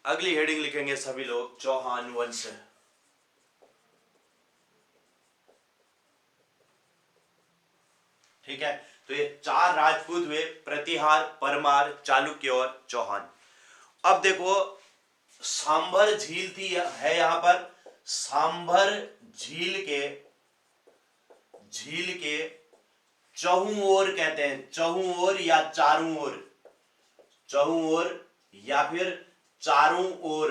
अगली हेडिंग लिखेंगे सभी लोग चौहान वंश। ठीक है, तो ये चार राजपूत हुए, प्रतिहार, परमार, चालुक्य और चौहान। अब देखो सांभर झील थी है यहां पर, सांभर झील के चहुं ओर कहते हैं, चहुं ओर या चारों ओर, चहुं ओर या फिर चारों ओर,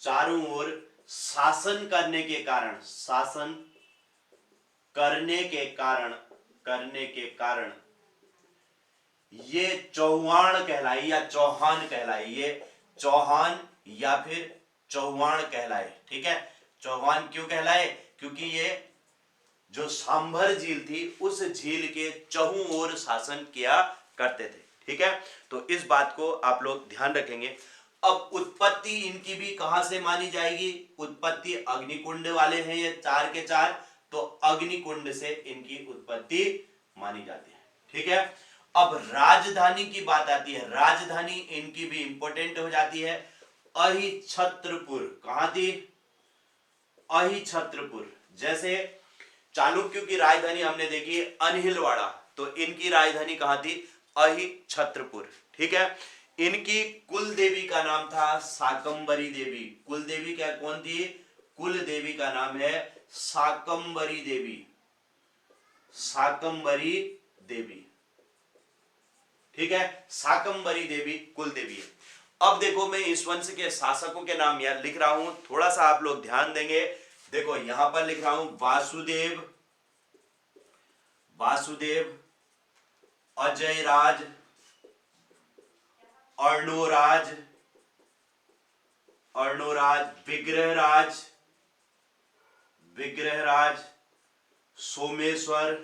चारों ओर शासन करने के कारण, शासन करने के कारण ये चौहान कहलाए या चौहान कहलाए, ये चौहान या फिर चौहान कहलाए। ठीक है, चौहान क्यों कहलाए? क्योंकि ये जो सांभर झील थी उस झील के चहुं ओर शासन किया करते थे। ठीक है, तो इस बात को आप लोग ध्यान रखेंगे। अब उत्पत्ति इनकी भी कहां से मानी जाएगी? उत्पत्ति अग्निकुंड वाले हैं ये चार के चार, तो अग्निकुंड से इनकी उत्पत्ति मानी जाती है। ठीक है, अब राजधानी की बात आती है, राजधानी इनकी भी इंपॉर्टेंट हो जाती है। अहिछत्रपुर, कहां थी? अहिछत्रपुर। जैसे चालुक्यों की राजधानी हमने देखी अनहिलवाड़ा, तो इनकी राजधानी कहां थी? अहिछत्रपुर। ठीक है, इनकी कुल देवी का नाम था शाकंभरी देवी। कुल देवी क्या कौन थी? कुल देवी का नाम है शाकंभरी देवी, शाकंभरी देवी। ठीक है, शाकंभरी देवी कुल देवी है। अब देखो मैं इस वंश के शासकों के नाम यार लिख रहा हूं, थोड़ा सा आप लोग ध्यान देंगे। देखो यहां पर लिख रहा हूं वासुदेव, वासुदेव, अजयराज, अर्णोराज, अर्णोराज, विग्रहराज, विग्रहराज, सोमेश्वर,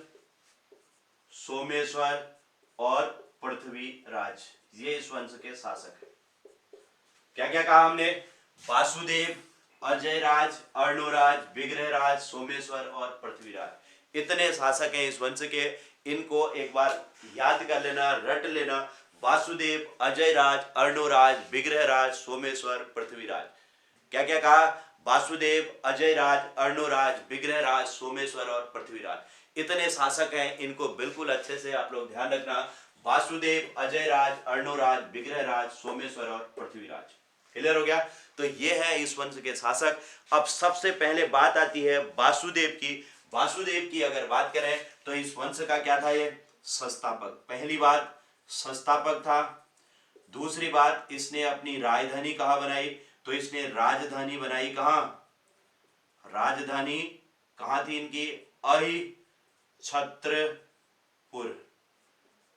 सोमेश्वर और पृथ्वीराज। ये इस वंश के शासक है। क्या क्या कहा हमने? वासुदेव, अजयराज, अर्णोराज, विग्रहराज, सोमेश्वर और पृथ्वीराज। इतने शासक हैं इस वंश के। इनको एक बार याद कर लेना, रट लेना। वासुदेव, अजयराज, अर्णोराज, विग्रहराज, सोमेश्वर, पृथ्वीराज। क्या क्या कहा? वासुदेव, अजयराज, अर्णोराज, विग्रहराज, सोमेश्वर और पृथ्वीराज। इतने शासक हैं, इनको बिल्कुल अच्छे से आप लोग ध्यान रखना। वासुदेव, अजयराज, अर्णोराज, विग्रहराज, सोमेश्वर और पृथ्वीराज। क्लियर हो गया? तो ये है इस वंश के शासक। अब सबसे पहले बात आती है वासुदेव की। वासुदेव की अगर बात करें तो इस वंश का क्या था? ये संस्थापक। पहली बात संस्थापक था। दूसरी बात इसने अपनी राजधानी कहां बनाई? तो इसने राजधानी बनाई कहां? राजधानी कहां थी इनकी? अहिछत्रपुर।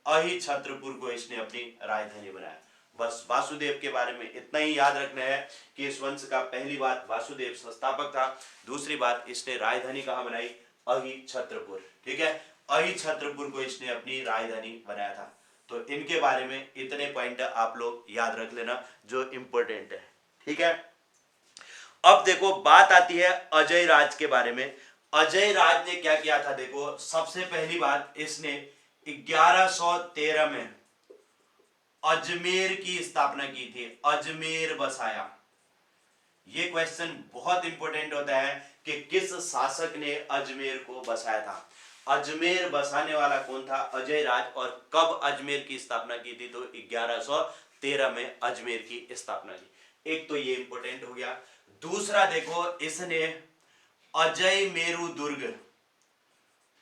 अहिछत्रपुर को इसने अपनी राजधानी बनाया। बस वासुदेव के बारे में इतना ही याद रखना है कि इस वंश का पहली बात वासुदेव संस्थापक था, दूसरी बात इसने राजधानी कहां बनाई? अहिछत्रपुर। ठीक है, अहिछत्रपुर को इसने अपनी राजधानी बनाया था। तो इनके बारे में इतने पॉइंट आप लोग याद रख लेना जो इंपॉर्टेंट है। ठीक है, अब देखो बात आती है अजय राज के बारे में। अजय राज ने क्या किया था? देखो सबसे पहली बात इसने 1113 में अजमेर की स्थापना की थी। अजमेर बसाया। यह क्वेश्चन बहुत इंपॉर्टेंट होता है कि किस शासक ने अजमेर को बसाया था। अजमेर बसाने वाला कौन था? अजय राज। और कब अजमेर की स्थापना की थी? तो 1113 में अजमेर की स्थापना की। एक तो ये इंपॉर्टेंट हो गया। दूसरा देखो इसने अजय मेरू दुर्ग,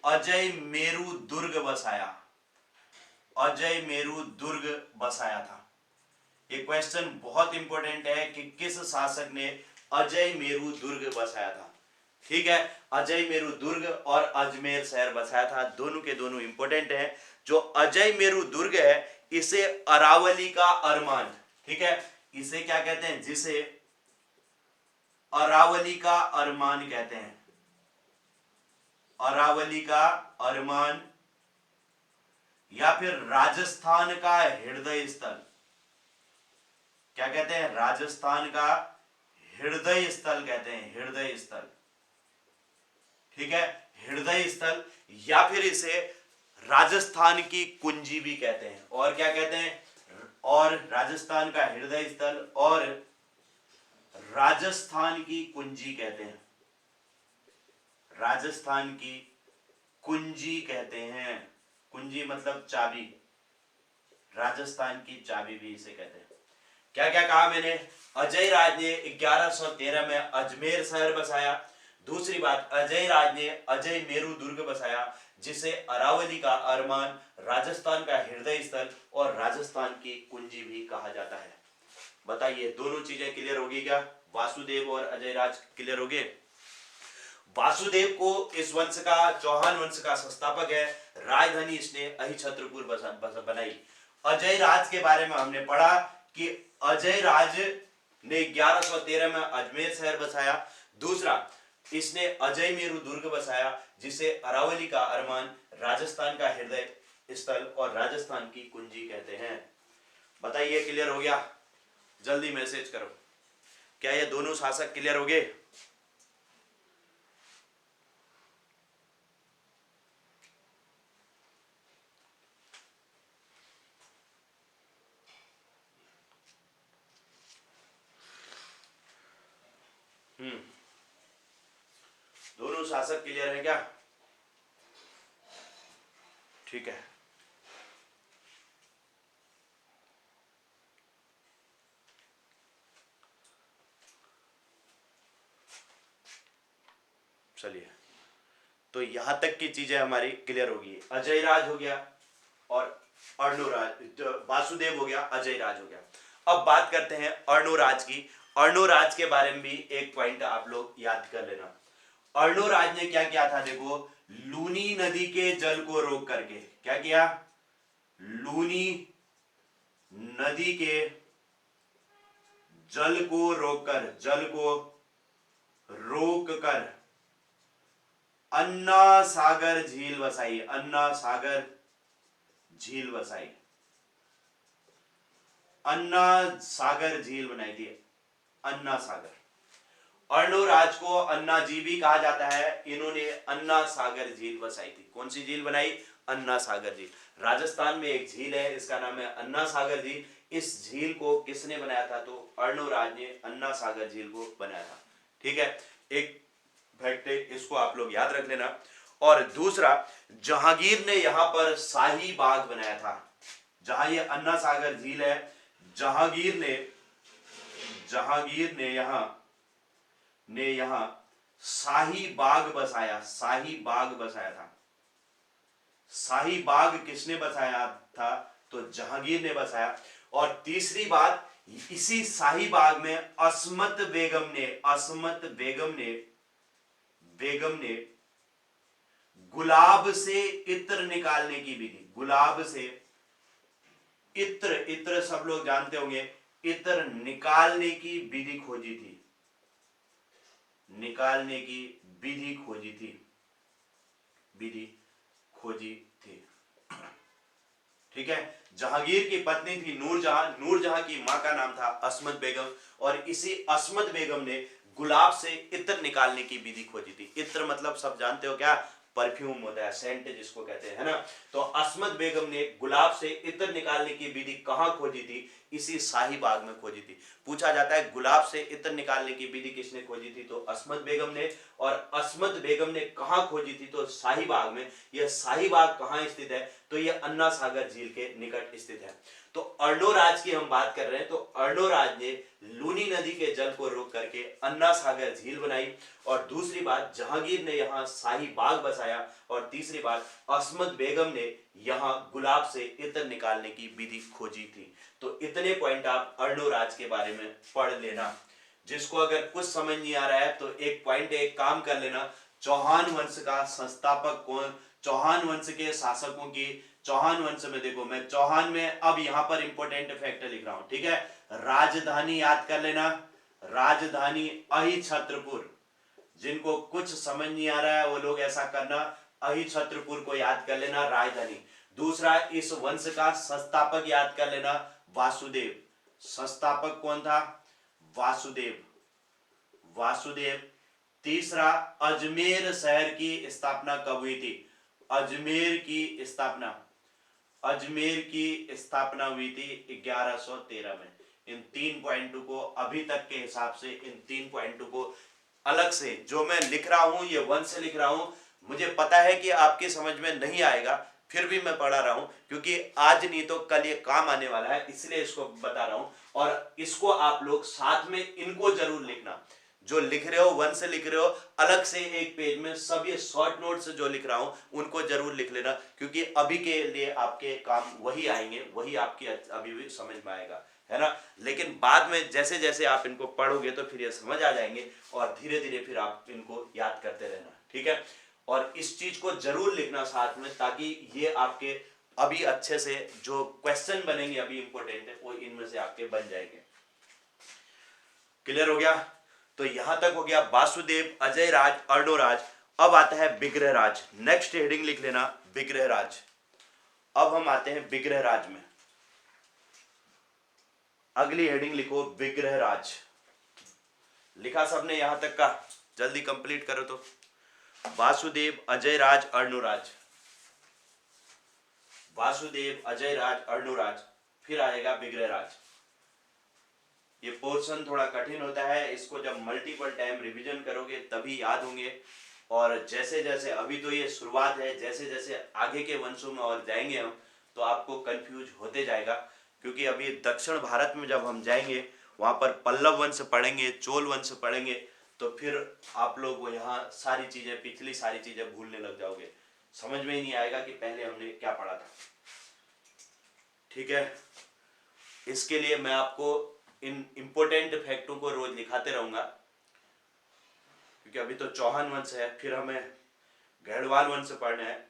अजय मेरू दुर्ग बसाया। अजय मेरू दुर्ग बसाया था। ये क्वेश्चन बहुत इंपॉर्टेंट है कि किस शासक ने अजय मेरू दुर्ग बसाया था। ठीक है, अजय मेरू दुर्ग और अजमेर शहर बसाया था। दोनों के दोनों इंपॉर्टेंट हैं। जो अजय मेरू दुर्ग है इसे अरावली का अरमान, ठीक है, इसे क्या कहते हैं? जिसे अरावली का अरमान कहते हैं। अरावली का अरमान या फिर राजस्थान का हृदय स्थल। क्या कहते हैं? राजस्थान का हृदय स्थल कहते हैं। हृदय स्थल। ठीक है, हृदय स्थल या फिर इसे राजस्थान की कुंजी भी कहते हैं। और क्या कहते हैं? और राजस्थान का हृदय स्थल और राजस्थान की कुंजी कहते हैं, राजस्थान की कुंजी कहते हैं। कुंजी मतलब चाबी, राजस्थान की चाबी भी इसे कहते हैं। क्या क्या कहा मैंने? अजय राज ने 1113 में अजमेर शहर बसाया। दूसरी बात, अजय राज ने अजय मेरू दुर्ग बसाया, जिसे अरावली का अरमान, राजस्थान का हृदय स्थल और राजस्थान की कुंजी भी कहा जाता है। बताइए दोनों चीजें क्लियर होगी क्या? वासुदेव और अजय राज क्लियर हो गए? वासुदेव को इस वंश का, चौहान वंश का संस्थापक है। राजधानी इसने अहिछत्रपुर बनाई। अजय राज के बारे में हमने पढ़ा कि अजय राज ने 1113 में अजमेर शहर बसाया। दूसरा, इसने अजय मेरू दुर्ग बसाया, जिसे अरावली का अरमान, राजस्थान का हृदय स्थल और राजस्थान की कुंजी कहते हैं। बताइए क्लियर हो गया? जल्दी मैसेज करो। क्या ये दोनों शासक क्लियर हो गए? दोनों शासक क्लियर है क्या? ठीक है। चलिए, तो यहां तक की चीजें हमारी क्लियर होगी। अजय राज हो गया और अर्णोराज, वासुदेव हो गया, अजय राज हो गया। अब बात करते हैं अर्णोराज की। अर्णोराज के बारे में भी एक पॉइंट आप लोग याद कर लेना। अर्णोराज ने क्या किया था? देखो, लूनी नदी के जल को रोक करके क्या किया? लूनी नदी के जल को रोककर, जल को रोककर अन्ना सागर झील बसाई। अन्ना सागर झील बसाई, अन्ना सागर झील बनाई थी, अन्ना सागर। अर्णोराज को अन्ना जी भी कहा जाता है। इन्होंने अन्ना सागर झील बसाई थी। कौन सी झील बनाई? अन्ना सागर झील। राजस्थान में एक झील है, इसका नाम है अन्ना सागर झील। इस झील को किसने बनाया था? तो अर्णोराज ने अन्ना सागर झील को बनाया था। ठीक है, एक फैक्ट है, इसको आप लोग याद रख लेना। और दूसरा, जहांगीर ने यहां पर शाही बाग बनाया था। जहां ये अन्ना सागर झील है, जहांगीर ने यहां शाही बाग बसाया, शाही बाग बसाया था। शाही बाग किसने बसाया था? तो जहांगीर ने बसाया। और तीसरी बात, इसी शाही बाग में असमत बेगम ने गुलाब से इत्र निकालने की विधि, गुलाब से इत्र सब लोग जानते होंगे, इत्र निकालने की विधि खोजी थी, निकालने की विधि खोजी थी। ठीक है, जहांगीर की पत्नी थी नूरजहां, नूरजहां की मां का नाम था असमत बेगम, और इसी असमत बेगम ने गुलाब से इत्र निकालने की विधि खोजी थी। इत्र मतलब सब जानते हो क्या? परफ्यूम होता है, सेंट जिसको कहते हैं, है ना। तो असमत बेगम ने गुलाब से इत्र निकालने की विधि कहां खोजी थी? इसी शाही बाग में खोजी थी। पूछा जाता है गुलाब से इत्र निकालने की विधि किसने खोजी थी? तो असमत बेगम ने। और असमत बेगम ने कहां खोजी थी? तो शाही बाग में। यह शाही बाग कहां स्थित है? तो यह अन्ना सागर झील के निकट स्थित है। तो अर्णोराज की हम बात कर रहे हैं, तो अर्णोराज ने लूनी नदी के जल को रोक करके अन्ना सागर झील बनाई। और दूसरी बात, जहांगीर ने यहां शाही बाग बसाया। और तीसरी बात, असमत बेगम ने यहां गुलाब से इत्र निकालने की विधि खोजी थी। तो इतने पॉइंट आप अर्णोराज के बारे में पढ़ लेना। जिसको अगर कुछ समझ नहीं आ रहा है तो एक पॉइंट, एक काम कर लेना, चौहान वंश का संस्थापक कौन, चौहान वंश के शासकों की, चौहान वंश में देखो, मैं चौहान में अब यहां पर इंपॉर्टेंट फैक्ट लिख रहा हूं। ठीक है, राजधानी याद कर लेना, राजधानी अहिछत्रपुर। जिनको कुछ समझ नहीं आ रहा है वो लोग ऐसा करना, अहिछत्रपुर को याद कर लेना राजधानी। दूसरा, इस वंश का संस्थापक याद कर लेना, वासुदेव। संस्थापक कौन था? वासुदेव, वासुदेव। तीसरा, अजमेर शहर की स्थापना कब हुई थी? अजमेर की स्थापना हुई थी 1113 में। इन 3.2 को अभी तक के हिसाब से इन 3.2 को अलग से जो मैं लिख रहा हूं, ये 1 से लिख रहा हूं, मुझे पता है कि आपकी समझ में नहीं आएगा, फिर भी मैं पढ़ा रहा हूं क्योंकि आज नहीं तो कल ये काम आने वाला है, इसलिए इसको बता रहा हूं। और इसको आप लोग साथ में इनको जरूर लिखना, जो लिख रहे हो 1 से लिख रहे हो अलग से एक पेज में सब ये शॉर्ट नोट से जो लिख रहा हूं उनको जरूर लिख लेना, क्योंकि अभी के लिए आपके काम वही आएंगे, वही आपकी अभी भी समझ में आएगा, है ना। लेकिन बाद में जैसे जैसे आप इनको पढ़ोगे तो फिर ये समझ आ जाएंगे और धीरे धीरे फिर आप इनको याद करते रहना, ठीक है। और इस चीज को जरूर लिखना साथ में, ताकि ये आपके अभी अच्छे से जो क्वेश्चन बनेंगे अभी इंपॉर्टेंट है वो इनमें से आपके बन जाएंगे। क्लियर हो गया? तो यहां तक हो गया वासुदेव, अजय राज, अर्णोराज। अब आता है विग्रहराज। नेक्स्ट हेडिंग लिख लेना विग्रहराज। अब हम आते हैं विग्रहराज में। अगली हेडिंग लिखो विग्रहराज। लिखा सबने यहां तक का? जल्दी कंप्लीट करो तो। वासुदेव, अजय राज, अर्णोराज। वासुदेव, अजय राज, अर्णोराज, फिर आएगा विग्रहराज। ये पोर्शन थोड़ा कठिन होता है, इसको जब मल्टीपल टाइम रिवीजन करोगे तभी याद होंगे। और जैसे जैसे अभी तो ये शुरुआत है, जैसे जैसे आगे के वंशों में और जाएंगे हम तो आपको कंफ्यूज होते जाएगा, क्योंकि अभी दक्षिण भारत में जब हम जाएंगे वहां पर पल्लव वंश पढ़ेंगे, चोल वंश पढ़ेंगे, तो फिर आप लोग वो यहाँ सारी चीजें, पिछली सारी चीजें भूलने लग जाओगे, समझ में ही नहीं आएगा कि पहले हमने क्या पढ़ा था, ठीक है। इसके लिए मैं आपको इन इंपोर्टेंट फैक्टों को रोज लिखाते रहूंगा, क्योंकि अभी तो चौहान वंश है, फिर हमें गढ़वाल वंश पढ़ना है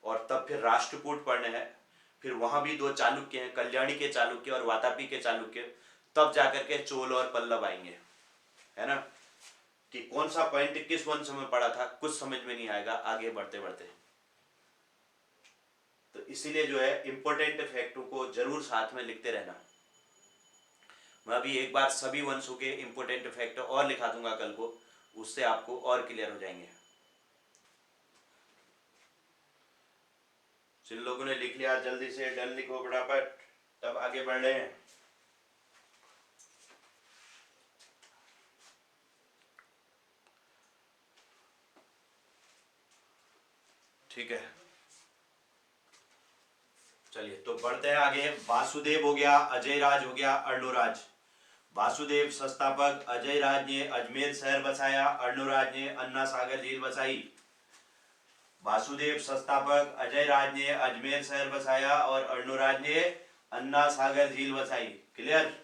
और तब फिर राष्ट्रकूट पढ़ने हैं, फिर वहां भी 2 चालुक्य हैं, कल्याणी के चालुक्य और वातापी के चालुक्य, तब जाकर के चोल और पल्लव आएंगे, है ना। कि कौन सा पॉइंट किस वंश में पढ़ा था कुछ समझ में नहीं आएगा आगे बढ़ते बढ़ते। तो इसीलिए जो है इंपोर्टेंट फैक्टों को जरूर साथ में लिखते रहना। मैं अभी एक बार सभी वंशों के इंपोर्टेंट फैक्ट और लिखा दूंगा कल को, उससे आपको और क्लियर हो जाएंगे। जिन लोगों ने लिख लिया जल्दी से डन लिखो फटाफट, तब आगे बढ़ रहे हैं। ठीक है, चलिए तो बढ़ते हैं आगे। वासुदेव हो गया, अजय राज हो गया, अर्णोराज। वासुदेव संस्थापक, अजय राज ने अजमेर शहर बसाया, अर्णोराज ने अन्ना सागर झील बसाई। वासुदेव संस्थापक, अजय राज ने अजमेर शहर बसाया और अर्णोराज ने अन्ना सागर झील बसाई। क्लियर?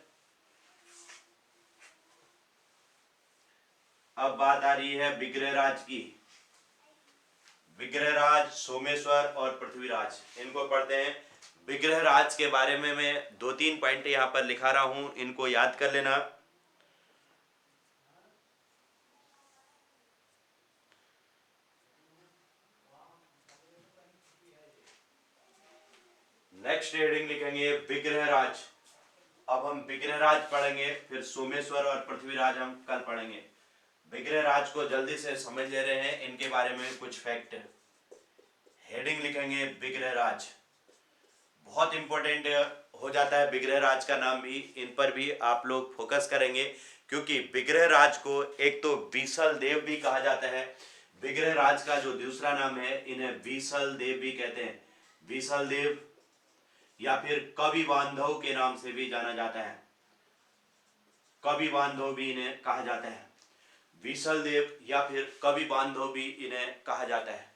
अब बात आ रही है विग्रहराज की। विग्रहराज, सोमेश्वर और पृथ्वीराज, इनको पढ़ते हैं। विग्रहराज के बारे में मैं 2-3 पॉइंट यहां पर लिखा रहा हूं, इनको याद कर लेना। नेक्स्ट हेडिंग लिखेंगे विग्रहराज। अब हम विग्रहराज पढ़ेंगे, फिर सोमेश्वर और पृथ्वीराज हम कल पढ़ेंगे। विग्रहराज को जल्दी से समझ ले रहे हैं, इनके बारे में कुछ फैक्ट। हेडिंग लिखेंगे विग्रहराज, बहुत इंपॉर्टेंट हो जाता है विग्रहराज का नाम भी, इन पर भी आप लोग फोकस करेंगे, क्योंकि विग्रहराज को एक तो बीसल देव भी कहा जाता है। विग्रहराज का जो दूसरा नाम है, इन्हें बीसल देव भी कहते हैं। बीसल देव या फिर कवि बांधव के नाम से भी जाना जाता है। कवि बांधव भी इन्हें कहा जाता है। बीसल देव या फिर कवि बांधव भी इन्हें कहा जाता है,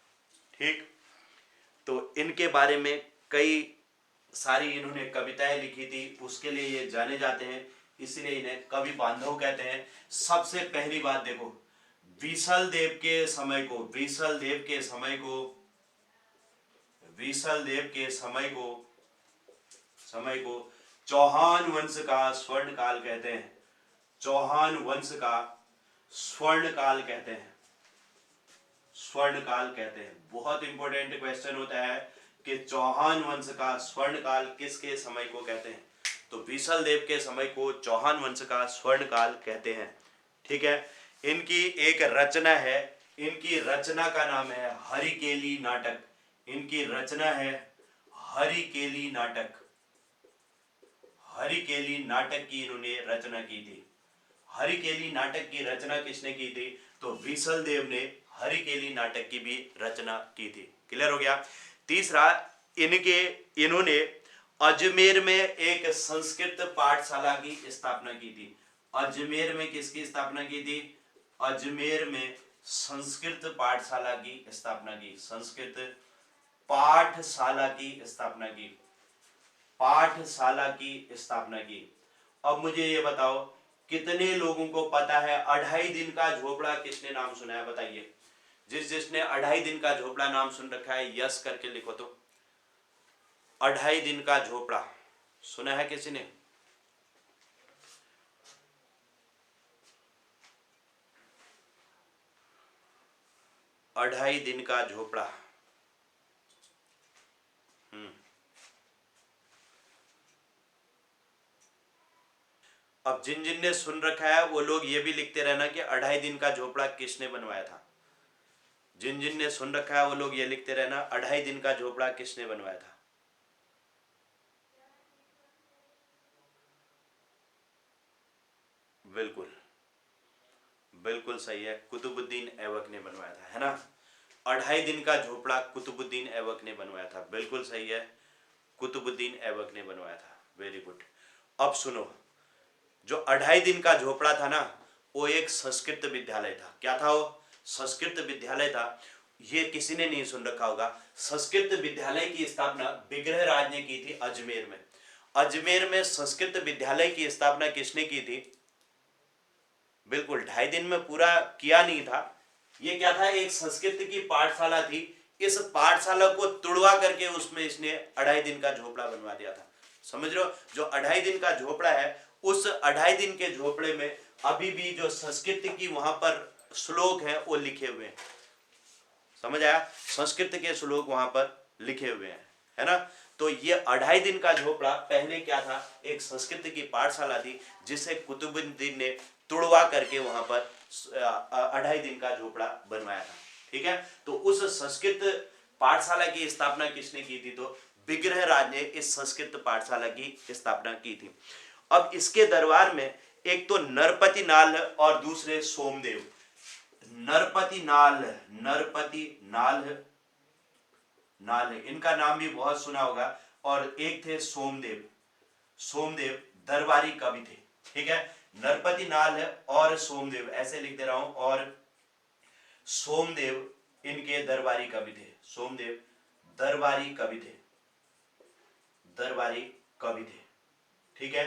ठीक। तो इनके बारे में कई सारी इन्होंने कविताएं लिखी थी, उसके लिए ये जाने जाते हैं, इसलिए इन्हें कवि बांधव कहते हैं। सबसे पहली बात देखो, बीसल देव के समय को, बीसल देव के समय को, बीसल देव के समय को चौहान वंश का स्वर्ण काल कहते हैं। चौहान वंश का स्वर्ण काल कहते हैं, स्वर्ण काल कहते हैं। बहुत इंपॉर्टेंट क्वेश्चन होता है कि चौहान वंश का स्वर्ण काल किसके समय को कहते हैं, तो बीसल देव के समय को चौहान वंश का स्वर्ण काल कहते हैं, ठीक है। इनकी एक रचना है, इनकी रचना का नाम है हरिकेली नाटक। इनकी रचना है हरिकेली नाटक। हरिकेली नाटक की इन्होंने रचना की थी। हरिकेली नाटक की रचना किसने की थी? तो बीसल देव ने हरिकेली नाटक की भी रचना की थी। क्लियर हो गया। तीसरा, इन्होंने अजमेर में एक संस्कृत पाठशाला की स्थापना की थी। अजमेर में किसकी स्थापना की थी? अजमेर में संस्कृत पाठशाला की स्थापना की। संस्कृत पाठशाला की स्थापना की। पाठशाला की स्थापना की। अब मुझे ये बताओ, कितने लोगों को पता है 2.5 दिन का झोपड़ा किसने नाम सुना है? बताइए। जिसने 2.5 दिन का झोपड़ा नाम सुन रखा है यस करके लिखो तो। 2.5 दिन का झोपड़ा सुना है किसी ने? अढ़ाई दिन का झोपड़ा। अब जिन जिन ने सुन रखा है वो लोग ये भी लिखते रहना कि 2.5 दिन का झोपड़ा किसने बनवाया था। जिन जिन ने सुन रखा है वो लोग ये लिखते रहना 2.5 दिन का झोपड़ा किसने बनवाया था। बिल्कुल बिल्कुल सही है, कुतुबुद्दीन ऐबक ने बनवाया था, है ना। 2.5 दिन का झोपड़ा कुतुबुद्दीन ऐबक ने बनवाया था। बिल्कुल सही है, कुतुबुद्दीन ऐबक ने बनवाया था। Very good. अब सुनो, जो 2.5 दिन का झोपड़ा था ना, वो एक संस्कृत विद्यालय था। क्या था वो? संस्कृत विद्यालय था। ये किसी ने नहीं सुन रखा होगा। संस्कृत विद्यालय की स्थापना विग्रहराज ने की थी अजमेर में। अजमेर में संस्कृत विद्यालय की स्थापना किसने की थी? बिल्कुल 2.5 दिन में पूरा किया नहीं था। ये क्या था? एक संस्कृत की पाठशाला थी। इस पाठशाला को तुड़वा करके उसमें इसने 2.5 दिन का झोपड़ा बनवा दिया था। समझ रहे हो? जो 2.5 दिन का झोपड़ा है, उस 2.5 दिन के झोपड़े में अभी भी जो संस्कृत की वहां पर श्लोक है वो लिखे हुए हैं। समझ आया? संस्कृत के श्लोक वहां पर लिखे हुए हैं, है ना। तो ये 2.5 दिन का झोपड़ा पहले क्या था? एक संस्कृत की पाठशाला थी जिसे कुतुबुद्दीन ने तुड़वा करके वहां पर 2.5 दिन का झोपड़ा बनवाया था। ठीक है। तो उस संस्कृत पाठशाला की स्थापना किसने की थी? तो विग्रहराज ने इस संस्कृत पाठशाला की स्थापना की थी। अब इसके दरबार में एक तो नरपति नाल और दूसरे सोमदेव। नरपति नाल, नरपति नाल, नाल है, इनका नाम भी बहुत सुना होगा। और एक थे सोमदेव। सोमदेव दरबारी कवि थे। ठीक है। नरपति नाल है और सोमदेव, ऐसे लिख दे रहा हूं। और सोमदेव इनके दरबारी कवि थे। सोमदेव दरबारी कवि थे। दरबारी कवि थे। ठीक है।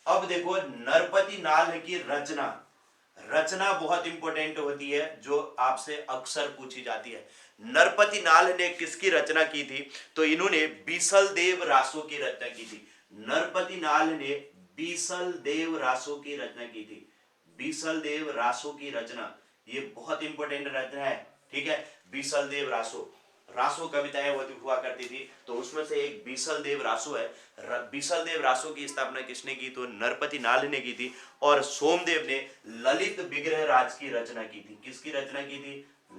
अब देखो, नरपति नाल की रचना, रचना बहुत इंपॉर्टेंट होती है जो आपसे अक्सर पूछी जाती है। नरपति नाल ने किसकी रचना की थी? तो इन्होंने बीसल देव रासो की रचना की थी। नरपति नाल ने बीसल देव रासो की रचना की थी। बीसल देव रासो की रचना, ये बहुत इंपॉर्टेंट रचना है। ठीक है। बीसल देव रासो, रासो कविताएं हुआ करती थी, तो उसमें से एक बीसल देव रासो है। बीसल देव रासो की स्थापना किसने की? तो नरपति नाल ने की थी। और सोमदेव ने ललित विग्रह राज की रचना की थी। किसकी रचना की थी?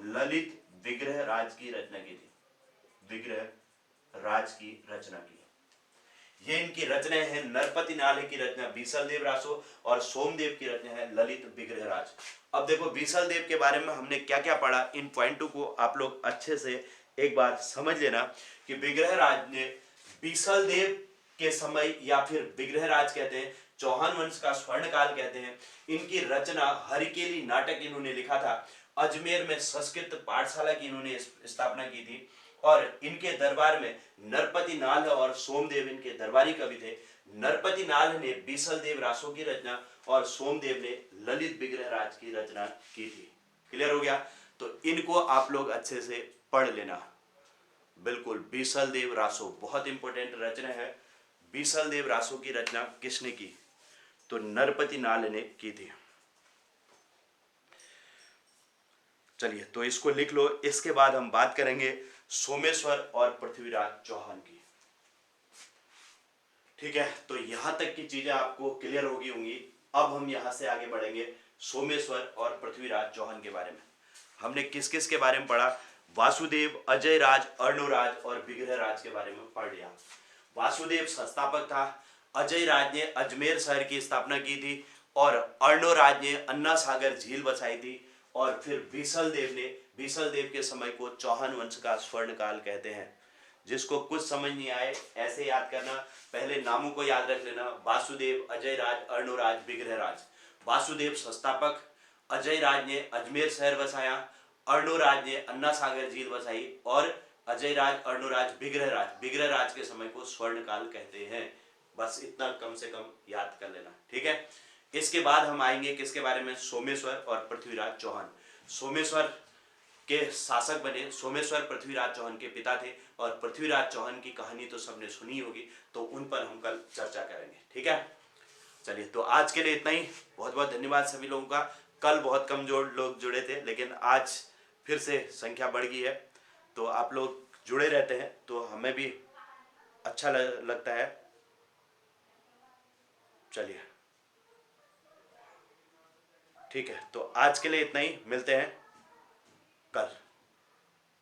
ललित विग्रह राज की रचना की थी। विग्रह राज की रचना की। ये इनकी रचना है। नरपति नाल की रचना बीसल देव रासो और सोमदेव की रचना है ललित विग्रह राज। अब देखो, बीसल देव के बारे में हमने क्या क्या पढ़ा, इन पॉइंटों को आप लोग अच्छे से एक बार समझ लेना कि विग्रहराज ने बीसल देव के समय, या फिर विग्रहराज कहते हैं, चौहान वंश का स्वर्ण काल कहते हैं, इनकी रचना हरिकेली नाटक इन्होंने लिखा था। अजमेर में संस्कृत पाठशाला की इन्होंने स्थापना की थी। और इनके दरबार में नरपति नाल और सोमदेव इनके दरबारी कवि थे। नरपति नाल ने बीसल देव रासो की रचना और सोमदेव ने ललित विग्रहराज की रचना की थी। क्लियर हो गया? तो इनको आप लोग अच्छे से पढ़ लेना। बिल्कुल, बीसल देव रासो बहुत इंपॉर्टेंट रचना है। बीसल देव रासो की रचना किसने की? तो नरपति नाल ने की थी। चलिए, तो इसको लिख लो। इसके बाद हम बात करेंगे सोमेश्वर और पृथ्वीराज चौहान की। ठीक है। तो यहां तक की चीजें आपको क्लियर होगी होंगी। अब हम यहां से आगे बढ़ेंगे सोमेश्वर और पृथ्वीराज चौहान के बारे में। हमने किस किस के बारे में पढ़ा? वासुदेव, अजय राज, अर्णोराज और विग्रहराज के बारे में पढ़ लिया। वासुदेव संस्थापक था। अजय राज ने अजमेर शहर की स्थापना की थी और अर्णोराज ने अन्ना सागर झील बसाई थी। और फिर बीसल देव के समय को चौहान वंश का स्वर्ण काल कहते हैं। जिसको कुछ समझ नहीं आए ऐसे याद करना, पहले नामों को याद रख लेना। वासुदेव, अजय राज, अर्णोराज, विग्रहराज। वासुदेव संस्थापक, अजय राज ने अजमेर शहर बसाया, अर्णोराज ने अन्ना सागर झील बसाई और अजय राज, अर्णोराज, विग्रहराज के समय को स्वर्ण काल कहते हैं। बस इतना कम से कम याद कर लेना, ठीक है। इसके बाद हम आएंगे किसके बारे में, सोमेश्वर और पृथ्वीराज चौहान। सोमेश्वर के शासक बने। सोमेश्वर पृथ्वीराज चौहान के पिता थे और पृथ्वीराज चौहान की कहानी तो सबने सुनी होगी, तो उन पर हम कल चर्चा करेंगे, ठीक है। चलिए, तो आज के लिए इतना ही। बहुत बहुत धन्यवाद सभी लोगों का। कल बहुत कम लोग जुड़े थे, लेकिन आज फिर से संख्या बढ़ गई है। तो आप लोग जुड़े रहते हैं तो हमें भी अच्छा लगता है। चलिए, ठीक है, तो आज के लिए इतना ही। मिलते हैं